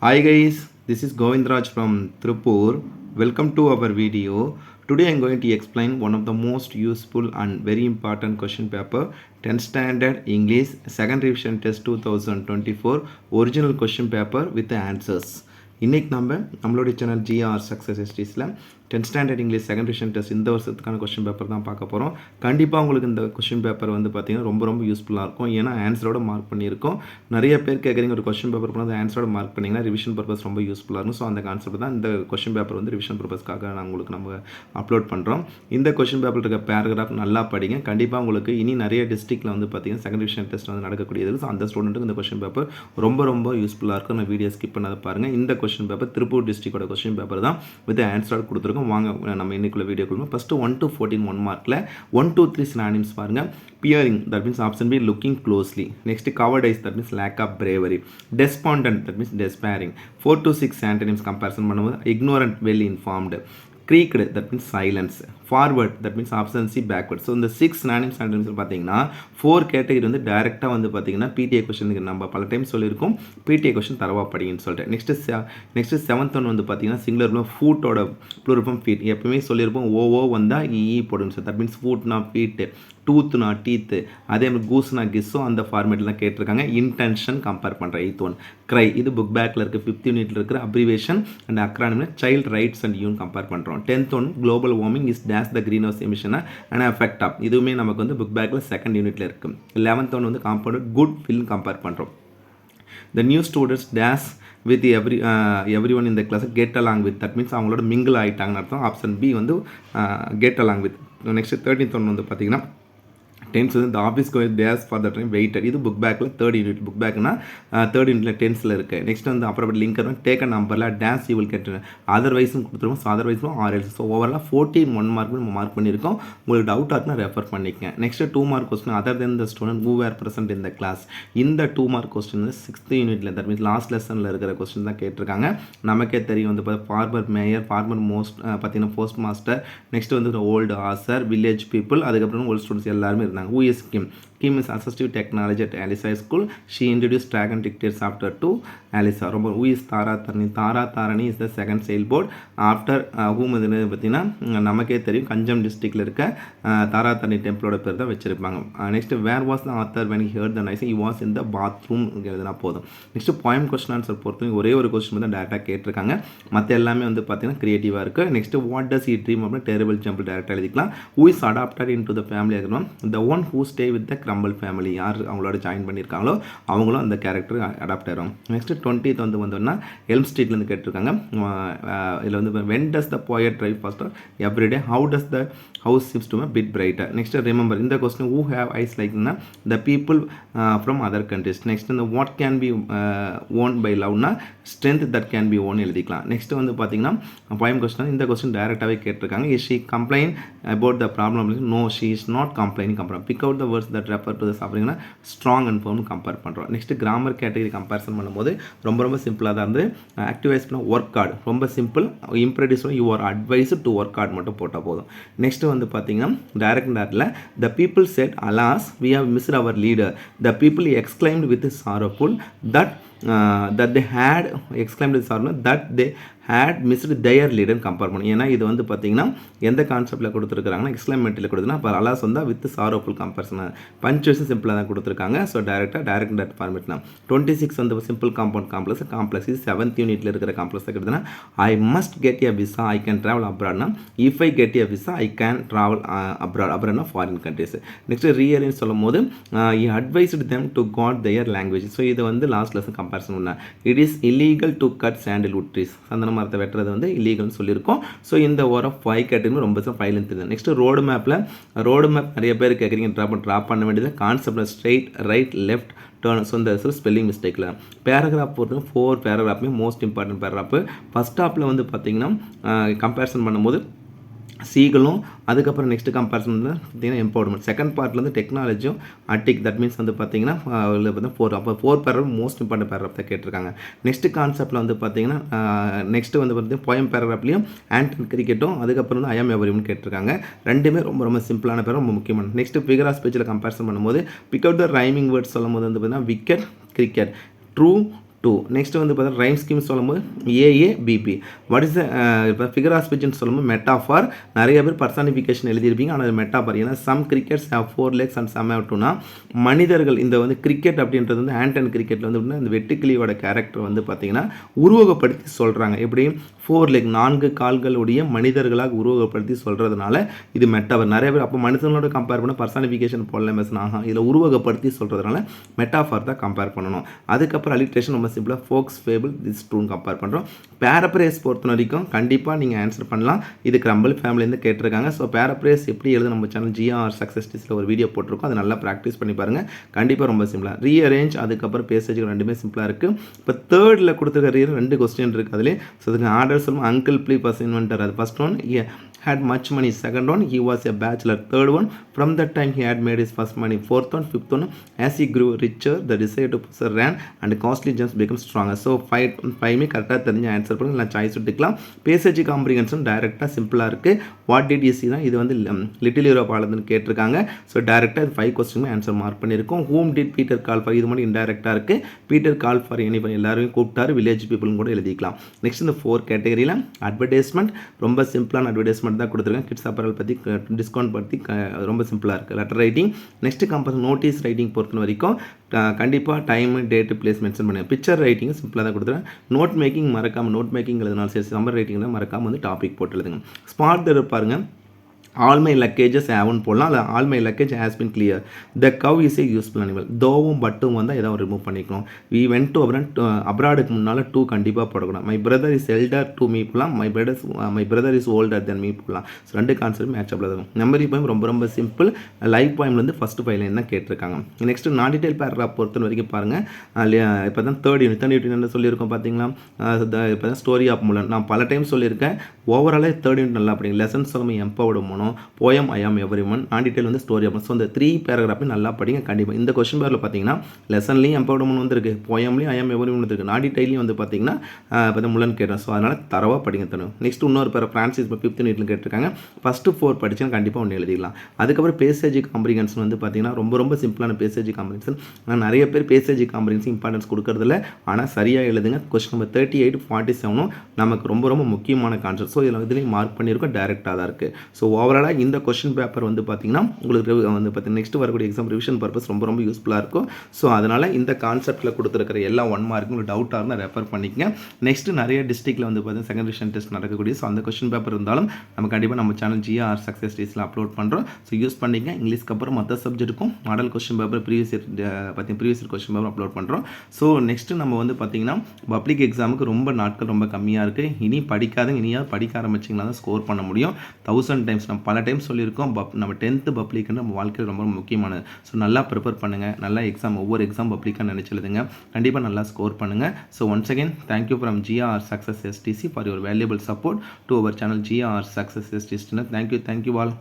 Hi guys, this is Govindraj from Tripur. Welcome to our video. Today I am going to explain one of the most useful and very important question paper 10th standard English second revision test 2024 original question paper with the answers. இன்றைக்கி நம்மளுடைய channel GR success எஸ்டிஸில் 10th standard English second revision test இந்த வருஷத்துக்கான question paper தான் பார்க்க போகிறோம். கண்டிப்பாக உங்களுக்கு இந்த கொஸ்டின் பேப்பர் வந்து பார்த்திங்கன்னா ரொம்ப யூஸ்ஃபுல்லாக இருக்கும். ஏன்னா ஆன்சரோட மார்க் பண்ணியிருக்கோம். நிறைய பேர் கேட்குறீங்க ஒரு கொஸ்டின் பேப்பர் பண்ணால் ஆன்சரோட மார்க் பண்ணிங்கன்னா ரிவிஷன் பர்பஸ் ரொம்ப யூஸ்ஃபுல்லாக இருக்கும். ஸோ அந்த கான்செப்ட் தான் இந்த கொஸ்டின் பேப்பர் வந்து ரிவிஷன் பர்பஸ்க்காக நம்ம அப்லோட் பண்ணுறோம். இந்த கொஸ்டின் பேப்பர் இருக்க பேராகிராஃப் நல்லா படிங்க. கண்டிப்பாக உங்களுக்கு இனி நிறைய டிஸ்ட்ரிக்டில் வந்து பார்த்திங்கன்னா செகண்ட் ரிவிஷன் டெஸ்ட் வந்து நடக்கக்கூடியது. ஸோ அந்த ஸ்டூடெண்ட்டுக்கு இந்த கொஸ்டின் பேப்பர் ரொம்ப யூஸ்ஃபுல்லாக இருக்கும். நான் வீடியோ ஸ்கிப் பண்ணாத பாருங்கள். இந்த கொஸ்டின் பேப்பர் திருப்பூர் டிஸ்ட்ரிக்டோட கொஸ்டின் பேப்பர் தான் வித் ஆன்சரோட கொடுத்துருக்கோம். வாங்க நம்ம இன்னைக்குள்ள வீடியோ கொடுப்போம். ஃபஸ்ட்டு 1 to 14 1 மார்க்கில் 1 2 3 சினானிம்ஸ் பாருங்கள். Peering that means option B looking closely. Next cowardice that means lack of bravery. Despondent that means despairing. 4 to 6 antonyms comparison பண்ணும்போது ignorant well informed. creaked that means silence. forward that means option C backward. So இந்த 6 synonyms antonyms பார்த்தீங்கன்னா 4 category வந்து டைரெக்டாக வந்து பார்த்தீங்கன்னா PTA கொஸ்டினுக்கு நம்ம பல டைம் சொல்லியிருக்கோம். பிடிஏ கொஸ்டின் தரவா படிங்கன்னு சொல்லிட்டு நெக்ஸ்ட் 7th ஒன் வந்து பார்த்தீங்கன்னா சிங்குலர் ஃபூட்டோட ப்ளூரல் ஃபீட் எப்பவுமே சொல்லியிருப்போம். ஓ வந்தால் இ போடுங்க சார். தட் மீன்ஸ் ஃபூட்னா ஃபீட்டு, டூத்னா டீத்து, அதே மாதிரி கூஸ்னா கிஸ்ஸோ அந்த ஃபார்மேட்டில் தான் கேட்டிருக்காங்க. இன்டென்ஷன் கம்பேர் பண்ணுற 8th ஒன். க்ரை இது புக் பேக்கில் இருக்குது. 5th யூனிட்டில் இருக்கிற அப்ரிவேஷன் அண்ட் அக்ரானிமில் child rights and UN compare பண்ணுறோம். 10th one global warming is days the green house emission and effect of. இதுவுமே நமக்கு வந்து புக் பேக்கில் 2nd யூனிட்டில் இருக்குது. 11th ஒன் வந்து காம்பவுண்ட் குட் வில் கம்பேர் பண்ணுறோம். The new students days with every one இந்த class get along with. That means அவங்களோட மிங்கிள் ஆகிட்டாங்கன்னு அர்த்தம். ஆப்ஷன் பி வந்து get along with. Next 13th one வந்து பார்த்தீங்கன்னா டென்ஸ் வந்து the office going days for the time waited. இது book பேக்கில் 3rd யூனிட். புக் பேக்னா 3rd யூனிட்டில் டென்ஸில் இருக்குது. நெக்ஸ்ட் வந்து அப்புறம் லிங்கர் டேக் அ நம்பரில் டேஸ் யூ வில் கெட் அதர்வைஸும் கொடுத்துருவோம். ஸோ அதர்வைஸும் ஆர்எல்ஸ். ஸோ ஓவரால் 14 1 மார்க் நம்ம மார்க் பண்ணியிருக்கோம். உங்களுக்கு டவுட்டாக இருக்குன்னா ரெஃபர் பண்ணிக்கங்க. Next 2 mark question other then the student who were present in the class. இந்த 2 மார்க் கொஸ்டின் வந்து 6th யூனிட்டில் தட் மீன்ஸ் லாஸ்ட் லெசனில் இருக்கிற கொஸ்டின் தான் கேட்டிருக்காங்க. நமக்கே தெரியும் வந்து ஃபார்மர் மேயர், ஃபார்மர் மோஸ்ட் பார்த்தீங்கன்னா போஸ்ட் மாஸ்டர், நெக்ஸ்ட் வந்து ஓல்டு ஆசர், வில்லேஜ் பீப்புள், அதுக்கப்புறம் ஓல்டு ஸ்டூடெண்ட்ஸ் எல்லாருமே இருந்தாங்க. Who is Kim? Kim is assistive technology at Alice High School. She introduced track and dictate software to Alice. ரொம்ப who is Tara Tarani? Tara Tarani is the second sailboat after whom இது பார்த்தீங்கன்னா நமக்கே தெரியும் கஞ்சம் டிஸ்ட்ரிக்டில் இருக்க தாரா தரணி டெம்பிளோட பேர் தான் வச்சிருப்பாங்க. Next where was the author when he heard the noise? He was in the bathroom எழுதுனா போதும். நெக்ஸ்ட் போயம் கொஸ்டின் ஆன்சர் பொறுத்து ஒரே ஒரு கொஸ்டின் தான் டேரெக்டாக கேட்டிருக்காங்க. மற்ற எல்லாமே வந்து பார்த்தீங்கன்னா கிரியேட்டிவாக இருக்குது. Next what does he dream அப்படின்னு டெரிபிள் ஜம்பிள் டேரெக்டாக எழுதிக்கலாம். Who is adapted in to the family ஆகணும். The one who stay with the crumble family. யார் அவங்களோட ஜாயின் பண்ணியிருக்காங்களோ அவங்களும் அந்த கேரக்டர் அடாப்ட் ஆயிரும். நெக்ஸ்ட் 20th வந்து வந்தோம்னா எல்ம் ஸ்ட்ரீட்லேருந்து கேட்டிருக்காங்க. இதில் வந்து when does the poet drive faster everyday? How does the house chips to bit brighter? Next remember இந்த கொஸ்டின் ஹூ ஹேவ் ஐஸ் லைக்னா the people from other countries. Next இந்த what can be won by லவ்னா strength that can be won எழுதிக்கலாம். Next வந்து பார்த்தீங்கன்னா poem question இந்த question டைரெக்டாகவே கேட்டிருக்காங்க. Is she complain about the problem? No she is not complaining. Pick out the words that refer to the சாப்பிட்றீங்கன்னா strong and firm compare பண்ணுறோம். Next grammar category comparison பண்ணும்போது ரொம்ப சிம்பிளாக தான் இருந்து ஆக்டிவைஸ் பண்ண ஒர்க் ஹார்ட் ரொம்ப சிம்பிள். இம்ப்ரெடிஸ் you are advised to work hard மட்டும் போட்டால் போதும். நெக்ஸ்ட் வந்து பார்த்தீங்கன்னா டைரக்ட் டேட்டில் the people said alas we have missed our leader. The people exclaimed with sorrowful that they had exclaimed with sorrow that they had missed their leader compare பண்ணும். ஏன்னா இது வந்து பார்த்தீங்கன்னா எந்த கான்செப்டில் கொடுத்துருக்காங்கன்னா எக்ஸ்கிளைமேட்டில் கொடுத்துனா இப்போ அலாஸ் வந்தால் வித் சாரோஃபுல் கம்பேரிசன். பஞ்சுவேஷன் சிம்பிளாக தான் கொடுத்துருக்காங்க. ஸோ டைரக்ட் டேட் ஃபார்மேட் தான். 26 வந்து சிம்பிள் காம்பவுண்ட் காம்ப்ளெக்ஸ் இது 7th யூனிட்டில் இருக்கிற காம்ப்ளெக்ஸ் தான் கொடுத்துனா I must get a visa I can travel அப்ராட்னா if I get a visa I can travel அப்ராட்னா ஃபாரின் கண்ட்ரிஸ். நெக்ஸ்ட் ரீஅரேஞ்ச் சொல்லும் போது advised them to guard their language. So இது வந்து லாஸ்ட் லெசன் கம்பேரிசன் பண்ண it is illegal to cut sandalwood trees. சந்தன மரத்தை வெட்டுறது வந்து இல்லீகல்னு சொல்லியிருக்கோம். ஸோ இந்த ஓர 5 கேட்டகரி ரொம்ப ஃபைல் தெரியுது. நெக்ஸ்ட் ரோடு மேப் நிறைய பேர் கேட்குறீங்க. ட்ராப் பண்ண வேண்டியது concept straight right left turn. So இந்த ஸ்பெல்லிங் மிஸ்டேக்கில் பேராகிராஃப் பொறுத்து 4 பேராகிராஃபுமே மோஸ்ட் இம்பார்ட்டன்ட் பேராகிராஃப். ஃபஸ்ட் ஹாப்பில் வந்து பார்த்தீங்கன்னா கம்பேரிசன் பண்ணும்போது சீகளும் அதுக்கப்புறம் நெக்ஸ்ட் கம்பேரிசன் வந்து பார்த்தீங்கன்னா எம்பவர்மெண்ட். செகண்ட் பார்ட்டில் வந்து டெக்னாலஜியும் அட்டிக் தட் மீன்ஸ் வந்து பார்த்தீங்கன்னா 4 பேராகிராஃப் மோஸ்ட் இம்பார்ட்டன்ட் பேராகிராஃப் தான் கேட்டிருக்காங்க. நெக்ஸ்ட் கான்செப்ட்டில் வந்து பார்த்தீங்கன்னா நெக்ஸ்ட் வந்து பார்த்தீங்கன்னா போயம் பேராகிராஃப்லையும் ஆன்டன் கிரிக்கெட்டும் அதுக்கப்புறம் வந்து ஐஎம் எவரியும் கேட்டிருக்காங்க. ரெண்டுமே ரொம்ப சிம்பிளான பேர் ரொம்ப முக்கியமான. நெக்ஸ்ட் ஃபிகர் ஆஃப் ஸ்பீச்சில் கம்பேரிசன் பண்ணும்போது பிக் அவுட் த ரைமிங் வேர்ட்ஸ் சொல்லும் போது வந்து பார்த்தீங்கன்னா விக்கெட் கிரிக்கெட் ட்ரூ 2. நெக்ஸ்ட் வந்து பார்த்தா ரைம் ஸ்கீம் சொல்லும்போது ஏஏ பிபி. வாட் இஸ் இப்போ ஃபிகர் ஆஃப் ஸ்பீச்னு சொல்லும்போது மெட்டாஃபார். நிறைய பேர் பர்சானிஃபிகேஷன் எழுதியிருப்பீங்க, ஆனால் அது மெட்டாஃபார். ஏன்னா some crickets have 4 legs and some have 2னா மனிதர்கள் இந்த வந்து கிரிக்கெட் அப்படின்றது வந்து ஹேண்ட் அண்ட் கிரிக்கெட்டில் வந்து இந்த வெட்டுக்கிளியோட கேரக்டர் வந்து பார்த்தீங்கன்னா உருவகப்படுத்தி சொல்கிறாங்க. எப்படி 4 leg 4 கால்களுடைய மனிதர்களாக உருவகப்படுத்தி சொல்கிறதுனால இது மெட்டாஃபார். நிறைய பேர் அப்போ மனுஷங்களோட கம்பேர் பண்ண பர்சானிஃபிகேஷன் போடலாம் பேசினாங்க, இதில் உருவகப்படுத்தி சொல்கிறதுனால மெட்டாஃபார் தான் கம்பேர் பண்ணணும். அதுக்கப்புறம் அலிட்ரேஷன் ரொம்ப சிம்பிளாக ஃபோக்ஸ் ஃபேபிள் திஸ் ட்ரூன்னு கம்பேர் பண்ணுறோம். பேரப்ரேஸ் பொறுத்த வரைக்கும் கண்டிப்பாக நீங்கள் ஆன்சர் பண்ணலாம். இது கிரம்பிள் ஃபேமிலியிலேருந்து கேட்டிருக்காங்க. ஸோ பேரப்ரேஸ் எப்படி எழுத நம்ம சேனல் ஜிஆர் சக்ஸஸ் டீஸில் ஒரு வீடியோ போட்டிருக்கோம், அதை நல்லா ப்ராக்டிஸ் பண்ணி பாருங்கள். கண்டிப்பாக ரொம்ப சிம்பிளாக ரீஅரேஞ்ச் அதுக்கப்புறம் பேசேஜ் ரெண்டுமே சிம்பிளாக இருக்குது. இப்போ தேர்டில் கொடுத்துருக்க 2 கொஸ்டின் இருக்குது அதிலே. ஸோ அதுக்கு ஆர்டர் சொல்லுவோம். அங்கிள் ப்ளீ பஸ் இன்வென்டர், அது first one had much money. Second one, he was a bachelor. Third one, from that time he had made his first money. Fourth one, fifth one, as he grew richer the desire to possess ran and costly gems became stronger. So 5 கரெக்டாக தெரிஞ்ச answer பண்ணுங்க. இல்லை choice விட்டுக்கலாம். Passage comprehension டைரெக்டாக சிம்பிளாக இருக்குது. What did you see தான் இது வந்து லிட்டில் யூரோப் ஆளுதுன்னு கேட்டிருக்காங்க. ஸோ டேரெக்டாக 5 கொஸ்டினுமே ஆன்சர் மார்க் பண்ணியிருக்கோம். ஹூம் டிட் பீட்டர் கால் ஃபார், இது மட்டும் இன்டெரக்டாக இருக்குது. பீட்டர் கால் ஃபார் எனி எல்லாரையும் கூப்பிட்டாரு, வில்லேஜ் பீப்புள்னு கூட எழுதிக்கலாம். நெக்ஸ்ட் இந்த 4 கேட்டகரியில் அட்வர்டைஸ்மெண்ட் ரொம்ப சிம்பிளான அட்வர்டைஸ்மெண்ட் தான் கொடுத்துருக்கேன். கிட்ஸ் அப்பரல் பற்றி டிஸ்கவுண்ட் பற்றி ரொம்ப சிம்பிளாக இருக்குது. Letter writing. Next compulsory notice writing பொறுத்த வரைக்கும் கண்டிப்பாக டைமு டேட்டு பிளேஸ் மென்ஷன் பண்ணுங்கள். பிக்சர் ரைட்டிங் சிம்பிளாக தான் கொடுத்துருக்கேன். நோட் மேக்கிங் மறக்காமல், நோட் மேக்கிங் எழுதினாலும் சரி, சம்மர் ரைட்டிங் தான் மறக்காமல் வந்து டாபிக் போட்டு எழுதுங்க. ஸ்மார்ட் தர் பாருங்கள். ஆல் மை லக்கேஜஸ் ஹேவன் போடலாம், இல்லை all my luggage has been clear. The cow is a useful animal. தோவும் பட்டும் வந்தால் ஏதாவது ரிமூவ் பண்ணிக்கணும். வி வென்ட் டு அப்ராடுக்கு முன்னால் 2 கண்டிப்பாக போடக்கூடாது. My brother is elder to me போடலாம். My brother is older than me போடலாம். ஸோ 2 கான்செப்ட் மேட்ச் அப்பில் இருக்கும். மெமரி பாயிண்ட் ரொம்ப ரொம்ப சிம்பிள். லைவ் பாயிண்ட்லேருந்து ஃபஸ்ட்டு ஃபைல் என்ன கேட்டிருக்காங்க. நெக்ஸ்ட் நான் டீடைல் பேராகிராஃப் பொறுத்த வரைக்கும் பாருங்கள். இப்போ தான் தேர்ட் யூனிட் என்ன சொல்லியிருக்கோம் பார்த்தீங்களா. இப்போ தான் ஸ்டோரி ஆஃப் முலன் நான் பல டைம் சொல்லியிருக்கேன். ஓவராலே தேர்ட் யூனிட் நல்லா படிங்க. லெசன் சொல்லும்போது எம்பவர்டு போகணும். போயம் ஐ ஆம் எவரி ஒன், நான் டீடைல் வந்து ஸ்டோரி ஆஃப். ஸோ இந்த 3 பேராகிராஃபையும் நல்லா படிங்க. கண்டிப்பாக இந்த கொஸ்டின் பேரில் பார்த்தீங்கன்னா லெசன்லையும் எம்பவர்டு ஒன்று வந்துருக்கு, போயம்லையும் ஐ ஆம் எவரி ஒன் வந்துருக்கு, நான் டீடைலையும் வந்து பார்த்தீங்கன்னா இப்போ முலன் கேட்டேன். ஸோ அதனால் தரவாக படிங்க தரும். நெக்ஸ்ட் இன்னொரு பேர் ஃப்ரான்சிஸ் இப்போ 5th யூனிட்ல கேட்டிருக்காங்க. ஃபஸ்ட்டு 4 படிச்சுன்னா கண்டிப்பாக ஒன்று எழுதிடலாம். அதுக்கப்புறம் பேசேஜ் காம்ப்ரிஹென்ஷன் வந்து பார்த்தீங்கன்னா ரொம்ப ரொம்ப சிம்பிளான பேசேஜ் காம்ப்ரிஹென்ஷன். ஆனால் நிறைய பேர் பேசேஜ் காம்ப்ரிஹென்ஷன் இம்பார்ட்டன்ஸ் கொடுக்கறதில்ல. ஆனால் சரியாக எழுதுங்க. கொஸ்டின் நம்பர் 38 47 நமக்கு ரொம்ப ரொம்ப முக்கியமான கான்செப்ட். ஸோ இதில் இதுலேயும் மார்க் பண்ணியிருக்கோம், டேரெக்டாக தான் இருக்குது. ஸோ ஓவராலாக இந்த கொஸ்டின் பேப்பர் வந்து பார்த்தீங்கன்னா உங்களுக்கு வந்து பார்த்தீங்கன்னா நெக்ஸ்ட் வரக்கூடிய எக்ஸாம் ரிவிஷன் பர்பஸ் ரொம்ப ரொம்ப யூஸ்ஃபுல்லாக இருக்கும். ஸோ அதனால் இந்த கான்செப்ட்டில் கொடுத்துருக்கிற எல்லா 1 மார்க்கும் உங்களுக்கு டவுட்டாக இருந்தால் ரெஃபர் பண்ணிக்கங்க. நெக்ஸ்ட் நிறைய டிஸ்ட்ரிக்ட்டில் வந்து பார்த்தீங்கன்னா செகண்ட் டிவிஷன் டெஸ்ட் நடக்கக்கூடிய ஸோ அந்த கொஸ்டின் பேப்பர் இருந்தாலும் நம்ம கண்டிப்பாக நம்ம சேனல் ஜிஆர் சக்ஸஸ் டீஸில் அப்லோட் பண்ணுறோம். ஸோ யூஸ் பண்ணிங்க. இங்கிலீஷ்க்கு அப்புறம் மற்ற சப்ஜெக்ட்டுக்கும் model question paper previous year question paper upload பண்ணுறோம். ஸோ நெக்ஸ்ட்டு நம்ம வந்து பார்த்தீங்கன்னா பப்ளிக் எக்ஸாமுக்கு ரொம்ப நாட்கள் ரொம்ப கம்மியாக இருக்குது. இனி படிக்காதுங்க, இனியாவது படிக்க ஆரம்பிச்சிங்கன்னா தான் ஸ்கோர் பண்ண முடியும். 1000 டைம்ஸ் நம்ம பல டைம் சொல்லியிருக்கோம். நம்ம 10th பப்ளிக்னு நம்ம வாழ்க்கையில் ரொம்ப முக்கியமானது. ஸோ நல்லா ப்ரிப்பேர் பண்ணுங்கள். நல்லா எக்ஸாம் ஒவ்வொரு எக்ஸாம் பப்ளிக்காக நினச்சி எழுதுங்க. கண்டிப்பாக நல்லா ஸ்கோர் பண்ணுங்கள். So once again thank you from GR Success STC for your valuable support to our channel GR Success STC. Thank you all.